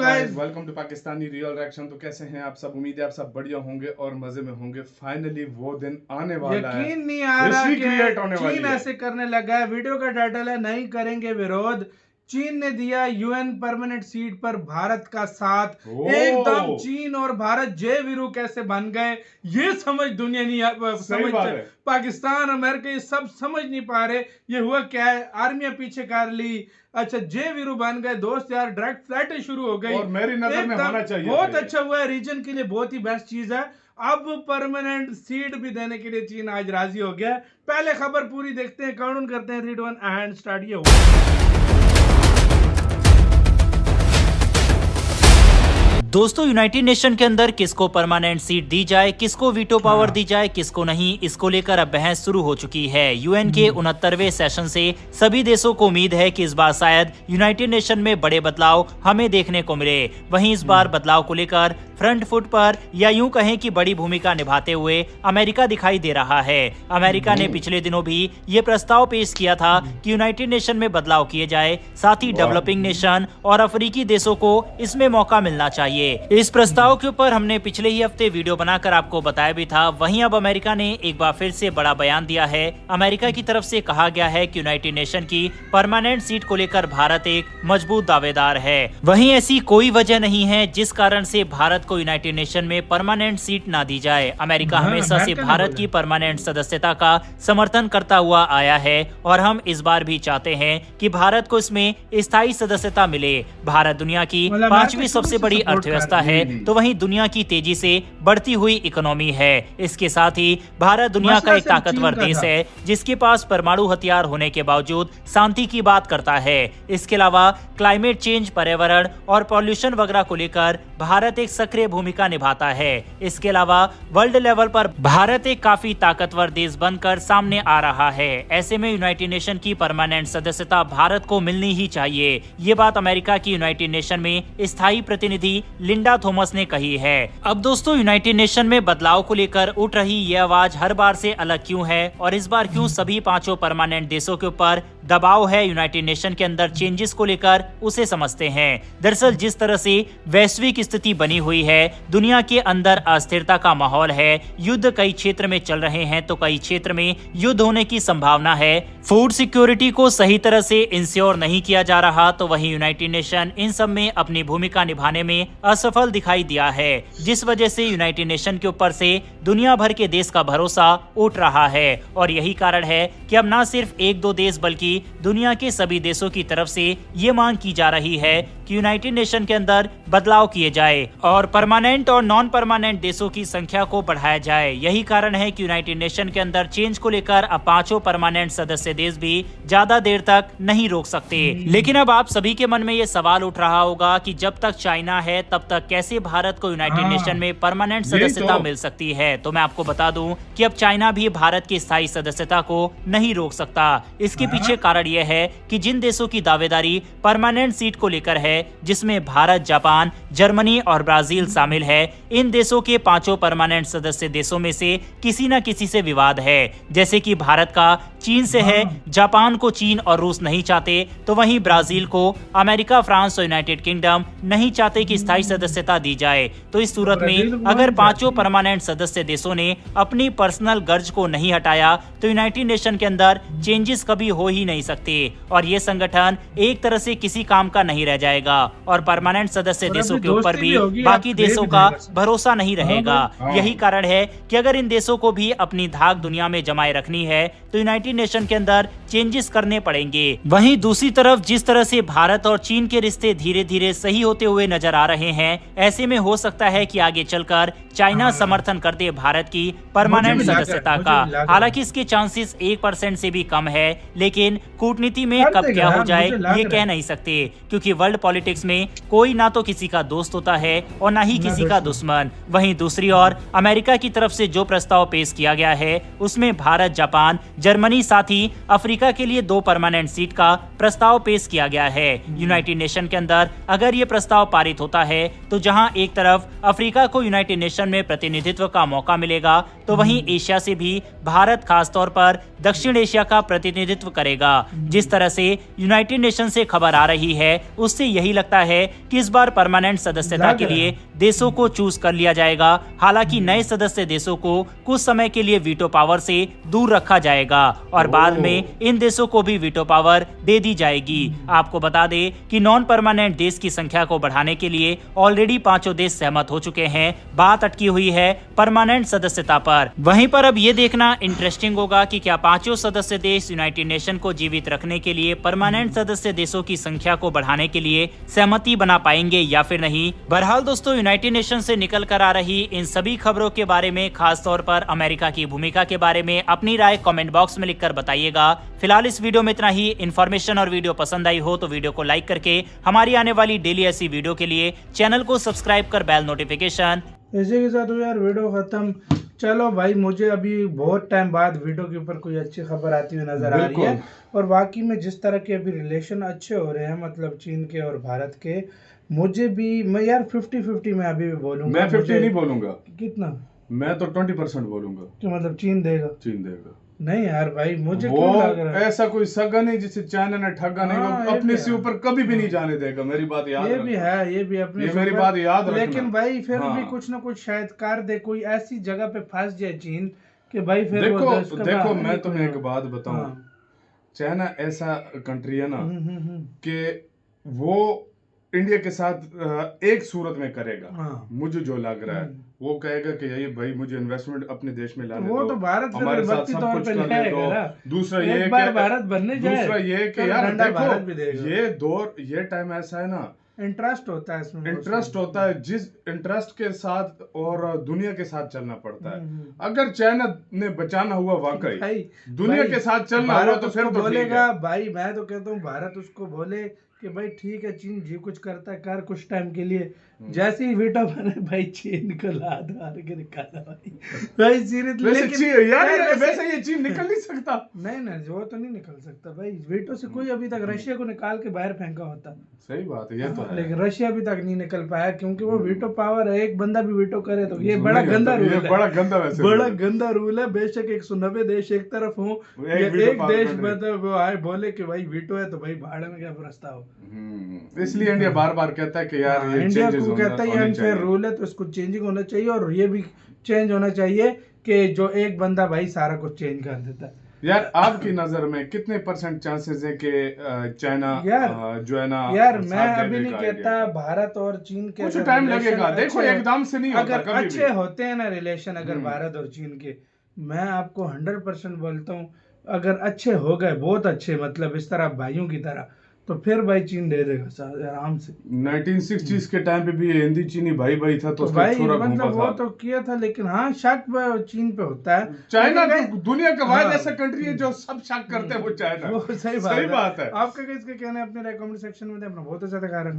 Guys, welcome to Pakistani real reaction. तो कैसे हैं आप सब? उम्मीद है आप सब बढ़िया होंगे और मजे में होंगे। फाइनली वो दिन आने वाला है, यकीन नहीं आ रहा कि चीन है। ऐसे करने लगा है। वीडियो का टाइटल है नहीं करेंगे विरोध। चीन ने दिया यूएन परमानेंट सीट पर भारत का साथ। एकदम चीन और भारत जय वीरू कैसे बन गए ये समझ दुनिया नहीं समझ पाकिस्तान अमेरिका ये सब समझ नहीं पा रहे ये हुआ क्या है। आर्मियां पीछे कर ली, अच्छा जय वीरू बन गए दोस्त यार। डायरेक्ट फ्लाइटें शुरू हो गई और मेरी नजर में होना चाहिए। बहुत अच्छा हुआ है, रीजन के लिए बहुत ही बेस्ट चीज है। अब परमानेंट सीट भी देने के लिए चीन आज राजी हो गया। पहले खबर पूरी देखते हैं, काउंट करते हैं, रीड वन एंड स्टार्ट। ये दोस्तों, यूनाइटेड नेशन के अंदर किसको परमानेंट सीट दी जाए, किसको वीटो पावर दी जाए, किसको नहीं, इसको लेकर अब बहस शुरू हो चुकी है। यूएन के 69वें सेशन से सभी देशों को उम्मीद है कि इस बार शायद यूनाइटेड नेशन में बड़े बदलाव हमें देखने को मिले। वहीं इस बार बदलाव को लेकर फ्रंट फुट पर या यूं कहें कि बड़ी भूमिका निभाते हुए अमेरिका दिखाई दे रहा है। अमेरिका ने पिछले दिनों भी ये प्रस्ताव पेश किया था कि यूनाइटेड नेशन में बदलाव किए जाए, साथ ही डेवलपिंग नेशन और अफ्रीकी देशों को इसमें मौका मिलना चाहिए। इस प्रस्ताव के ऊपर हमने पिछले ही हफ्ते वीडियो बनाकर आपको बताया भी था। वहीं अब अमेरिका ने एक बार फिर से बड़ा बयान दिया है। अमेरिका की तरफ से कहा गया है कि यूनाइटेड नेशन की परमानेंट सीट को लेकर भारत एक मजबूत दावेदार है। वहीं ऐसी कोई वजह नहीं है जिस कारण से भारत को यूनाइटेड नेशन में परमानेंट सीट ना दी जाए। अमेरिका हमेशा से भारत की परमानेंट सदस्यता का समर्थन करता हुआ आया है और हम इस बार भी चाहते हैं कि भारत को इसमें स्थायी सदस्यता मिले। भारत दुनिया की 5वीं सबसे बड़ी अर्थव्यवस्था है, तो वहीं दुनिया की तेजी से बढ़ती हुई इकोनॉमी है। इसके साथ ही भारत दुनिया का एक ताकतवर देश है जिसके पास परमाणु हथियार होने के बावजूद शांति की बात करता है। इसके अलावा क्लाइमेट चेंज, पर्यावरण और पॉल्यूशन वगैरह को लेकर भारत एक सक्रिय भूमिका निभाता है। इसके अलावा वर्ल्ड लेवल पर भारत एक काफी ताकतवर देश बनकर सामने आ रहा है। ऐसे में यूनाइटेड नेशन की परमानेंट सदस्यता भारत को मिलनी ही चाहिए। ये बात अमेरिका की यूनाइटेड नेशन में स्थायी प्रतिनिधि लिंडा थॉमस ने कही है। अब दोस्तों, यूनाइटेड नेशन में बदलाव को लेकर उठ रही ये आवाज हर बार से अलग क्यों है और इस बार क्यों सभी 5 परमानेंट देशों के ऊपर दबाव है यूनाइटेड नेशन के अंदर चेंजेस को लेकर, उसे समझते हैं। दरअसल जिस तरह से वैश्विक स्थिति बनी हुई है, दुनिया के अंदर अस्थिरता का माहौल है, युद्ध कई क्षेत्र में चल रहे हैं तो कई क्षेत्र में युद्ध होने की संभावना है, फूड सिक्योरिटी को सही तरह से इंश्योर नहीं किया जा रहा, तो वहीं यूनाइटेड नेशन इन सब में अपनी भूमिका निभाने में असफल दिखाई दिया है। जिस वजह से यूनाइटेड नेशन के ऊपर से दुनिया भर के देश का भरोसा उठ रहा है और यही कारण है कि अब न सिर्फ 1-2 देश बल्कि दुनिया के सभी देशों की तरफ से ये मांग की जा रही है कि यूनाइटेड नेशन के अंदर बदलाव किए जाए और परमानेंट और नॉन परमानेंट देशों की संख्या को बढ़ाया जाए। यही कारण है कि यूनाइटेड नेशन के अंदर चेंज को लेकर अब 5 परमानेंट सदस्य देश भी ज्यादा देर तक नहीं रोक सकते। लेकिन अब आप सभी के मन में ये सवाल उठ रहा होगा कि जब तक चाइना है तब तक कैसे भारत को यूनाइटेड नेशन में परमानेंट सदस्यता मिल सकती है। तो मैं आपको बता दूं कि अब चाइना भी भारत की स्थायी सदस्यता को नहीं रोक सकता। इसके पीछे कारण यह है कि जिन देशों की दावेदारी परमानेंट सीट को लेकर है, जिसमें भारत, जापान, जर्मनी और ब्राजील शामिल है, इन देशों के 5 परमानेंट सदस्य देशों में से किसी न किसी से विवाद है। जैसे कि भारत का चीन से है, जापान को चीन और रूस नहीं चाहते, तो वहीं ब्राजील को अमेरिका, फ्रांस और यूनाइटेड किंगडम नहीं चाहते कि स्थायी सदस्यता दी जाए। तो इस सूरत में अगर 5 परमानेंट सदस्य देशों ने अपनी पर्सनल गर्ज को नहीं हटाया तो यूनाइटेड नेशन के अंदर चेंजेस कभी हो ही नहीं सकते और ये संगठन एक तरह से किसी काम का नहीं रह जाएगा और परमानेंट सदस्य देशों के ऊपर भी बाकी देशों का भरोसा नहीं रहेगा। यही कारण है कि अगर इन देशों को भी अपनी धाक दुनिया में जमाए रखनी है तो यूनाइटेड नेशन के अंदर चेंजेस करने पड़ेंगे। वहीं दूसरी तरफ जिस तरह से भारत और चीन के रिश्ते धीरे धीरे सही होते हुए नजर आ रहे हैं, ऐसे में हो सकता है कि आगे चलकर चाइना समर्थन कर दे भारत की परमानेंट सदस्यता का। हालांकि इसके चांसेस 1% से भी कम है, लेकिन कूटनीति में कब क्या हो जाए ये कह नहीं सकते, क्योंकि वर्ल्ड पॉलिटिक्स में कोई ना तो किसी का दोस्त होता है और ना ही किसी का दुश्मन। वहीं दूसरी ओर अमेरिका की तरफ से जो प्रस्ताव पेश किया गया है उसमें भारत, जापान, जर्मनी साथ ही अफ्रीका के लिए 2 परमानेंट सीट का प्रस्ताव पेश किया गया है। यूनाइटेड नेशन के अंदर अगर ये प्रस्ताव पारित होता है तो जहां एक तरफ अफ्रीका को यूनाइटेड नेशन में प्रतिनिधित्व का मौका मिलेगा, तो वहीं एशिया से भी भारत, खासतौर पर दक्षिण एशिया का प्रतिनिधित्व करेगा। जिस तरह से यूनाइटेड नेशन से खबर आ रही है उससे यही लगता है कि इस बार परमानेंट सदस्यता के लिए देशों को चूज कर लिया जाएगा। हालांकि नए सदस्य देशों को कुछ समय के लिए वीटो पावर से दूर रखा जाएगा और बाद में इन देशों को भी वीटो पावर दे दी जाएगी। आपको बता दें कि नॉन परमानेंट देश की संख्या को बढ़ाने के लिए ऑलरेडी 5 देश सहमत हो चुके हैं। बात अटकी हुई है परमानेंट सदस्यता पर। वहीं पर अब ये देखना इंटरेस्टिंग होगा कि क्या 5 सदस्य देश यूनाइटेड नेशन को जीवित रखने के लिए परमानेंट सदस्य देशों की संख्या को बढ़ाने के लिए सहमति बना पाएंगे या फिर नहीं। बहरहाल दोस्तों, यूनाइटेड नेशन से निकल कर आ रही इन सभी खबरों के बारे में, खास तौर पर अमेरिका की भूमिका के बारे में अपनी राय कमेंट बॉक्स में लिखकर बताइएगा। फिलहाल इस वीडियो में इतना ही। इन्फॉर्मेशन और वीडियो पसंद आई हो तो वीडियो को लाइक करके हमारी आने वाली डेली ऐसी वीडियो के लिए चैनल को सब्सक्राइब कर बेल नोटिफिकेशन। इसी के साथ यार वीडियो खत्म। चलो भाई, मुझे अभी बहुत टाइम बाद वीडियो के ऊपर कोई अच्छी खबर आती हुई नजर आ रही है और वाकई में जिस तरह के अभी रिलेशन अच्छे हो रहे हैं, मतलब चीन के और भारत के, मुझे भी, मैं यार 50-50 में अभी भी बोलूंगा। मैं 50 नहीं बोलूंगा। कितना? मैं तो 20% बोलूंगा। कि मतलब चीन देगा? चीन देगा। नहीं यार भाई, मुझे वो क्यों लग रहा है ऐसा कोई सगा नहीं जिसे चाइना ने ठगा नहीं, हाँ, वो अपने ये से भी ऊपर कभी भी नहीं जाने देगा। मेरी बात याद ये रखना। भी है, ये भी अपने ये मेरी बात याद रखना। लेकिन भाई फिर हाँ। भी कुछ ना कुछ शायद कर दे, कोई ऐसी जगह पे फंस जाए चीन कि भाई फिर देखो वो देश का देखो बाहर मैं नहीं तुम्हें कोई- एक बात बताऊं। हाँ। चाइना ऐसा कंट्री है ना हम्म। कि वो इंडिया के साथ एक सूरत में करेगा। हाँ। मुझे जो लग रहा है वो कहेगा कि ये भाई मुझे इन्वेस्टमेंट अपने देश में लाने वो दो, तो भारत फिर हमारे साथ बत्ती सब तौर कुछ पे करने लाएगा दो। ना। दूसरा एक ये बार कि भारत बनने जाए, दूसरा ये कि फिर यार डंडा देखो भारत भी देगा। ये दौर, ये टाइम ऐसा है ना, इंटरेस्ट होता है इसमें, इंटरेस्ट होता है, जिस इंटरेस्ट के साथ और दुनिया के साथ चलना पड़ता है। हम्म। अगर चाइना ने बचाना हुआ वाकई भाई दुनिया भाई, के साथ चलना हुआ भारत तो फिर उसको तो ठीक बोलेगा है। भाई। मैं तो कहता हूँ भारत उसको बोले कि भाई ठीक है, चीन जी कुछ करता है कर कुछ टाइम के लिए। जैसे ही वीटो बने भाई, चीन को लाद मार के निकाला भाई सीरियसली। वैसे लेकिन यार वैसे ये चीन निकल नहीं सकता। नहीं वो तो नहीं निकल सकता भाई। वीटो से कोई अभी तक रशिया को निकाल के बाहर फेंका होता। सही बात है, ये तो है। लेकिन रशिया अभी तक नहीं निकल पाया क्योंकि वो वीटो पावर है। एक बंदा भी वीटो करे तो ये नहीं बड़ा होता, गंदा रूल ये है। बड़ा गंदा वैसे बड़ा रूल है। गंदा रूल है। बेशक 190 देश एक तरफ हो, एक वीटो एक पावर देश कंट्री। मतलब वो आए बोले कि भाई वीटो है तो भाई भाड़ में क्या प्रस्ताव। इसलिए इंडिया बार बार कहता है कि यार ये इंडिया चेंजेस को कहता है ये होने अनफेयर चाहिए। रूल है तो इसको चेंजिंग होना चाहिए और ये भी चेंज होना चाहिए कि जो एक बंदा भाई सारा कुछ चेंज कर देता है। यार आपकी नजर में कितने % चांसेस है कि चाइना जो है ना यार मैं साथ अभी देने नहीं का कहता आइडिया? भारत और चीन के कुछ अगर टाइम relation लगेगा। देखो अच्छे- एकदम से नहीं होता अगर कभी अच्छे भी। होते हैं ना रिलेशन, अगर भारत और चीन के, मैं आपको 100% बोलता हूँ, अगर अच्छे हो गए, बहुत अच्छे, मतलब इस तरह भाइयों की तरह, तो फिर भाई चीन दे देगा आराम से। 1960s के टाइम पे भी हिंदी चीनी भाई भाई था तो उसका भाई छोरा घूमा मतलब वो था। तो किया था, लेकिन हाँ शक चीन पे होता है। चाइना लेकिन तो दुनिया का वाहिद हाँ। ऐसा कंट्री है जो सब शक करते हैं, वो चाइना। वो सही सही बात है। आपका किसके कहना है अपने कमेंट सेक्शन में दे। अपना बहुत ज्यादा ख्याल रखना।